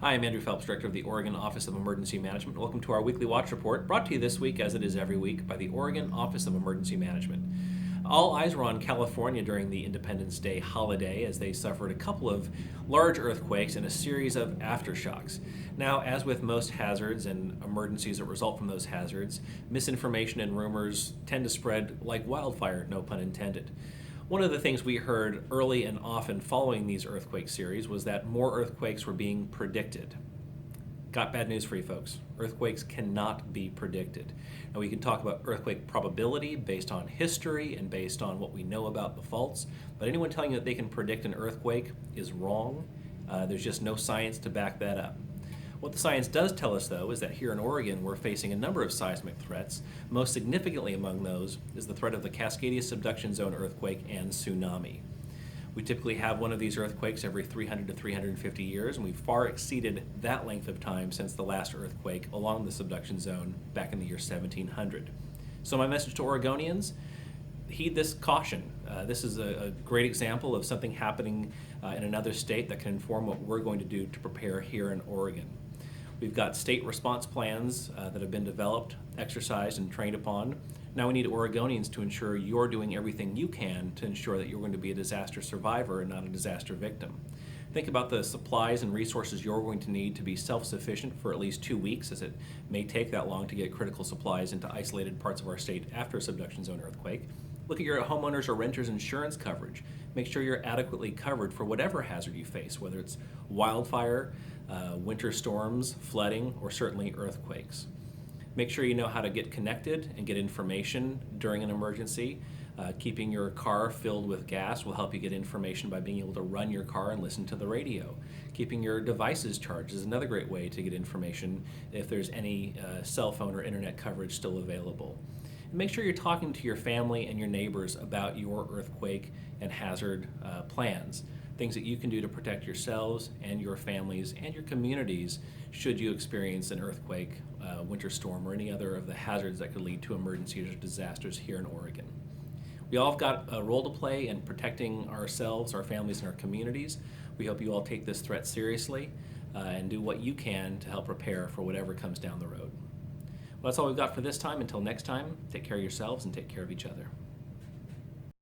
Hi, I'm Andrew Phelps, Director of the Oregon Office of Emergency Management. Welcome to our weekly watch report, brought to you this week, as it is every week, by the Oregon Office of Emergency Management. All eyes were on California during the Independence Day holiday as they suffered a couple of large earthquakes and a series of aftershocks. Now, as with most hazards and emergencies that result from those hazards, misinformation and rumors tend to spread like wildfire, no pun intended. One of the things we heard early and often following these earthquake series was that more earthquakes were being predicted. Got bad news for you folks. Earthquakes cannot be predicted. Now we can talk about earthquake probability based on history and based on what we know about the faults, but anyone telling you that they can predict an earthquake is wrong. There's just no science to back that up. What the science does tell us, though, is that here in Oregon we're facing a number of seismic threats. Most significantly among those is the threat of the Cascadia subduction zone earthquake and tsunami. We typically have one of these earthquakes every 300 to 350 years, and we've far exceeded that length of time since the last earthquake along the subduction zone back in the year 1700. So my message to Oregonians, heed this caution. This is a great example of something happening in another state that can inform what we're going to do to prepare here in Oregon. We've got state response plans that have been developed, exercised, and trained upon. Now we need Oregonians to ensure you're doing everything you can to ensure that you're going to be a disaster survivor and not a disaster victim. Think about the supplies and resources you're going to need to be self-sufficient for at least 2 weeks, as it may take that long to get critical supplies into isolated parts of our state after a subduction zone earthquake. Look at your homeowners or renters insurance coverage. Make sure you're adequately covered for whatever hazard you face, whether it's wildfire, winter storms, flooding, or certainly earthquakes. Make sure you know how to get connected and get information during an emergency. Keeping your car filled with gas will help you get information by being able to run your car and listen to the radio. Keeping your devices charged is another great way to get information if there's any cell phone or internet coverage still available. And make sure you're talking to your family and your neighbors about your earthquake and hazard plans. Things that you can do to protect yourselves and your families and your communities should you experience an earthquake, winter storm, or any other of the hazards that could lead to emergencies or disasters here in Oregon. We all have got a role to play in protecting ourselves, our families, and our communities. We hope you all take this threat seriously and do what you can to help prepare for whatever comes down the road. Well, that's all we've got for this time. Until next time, take care of yourselves and take care of each other.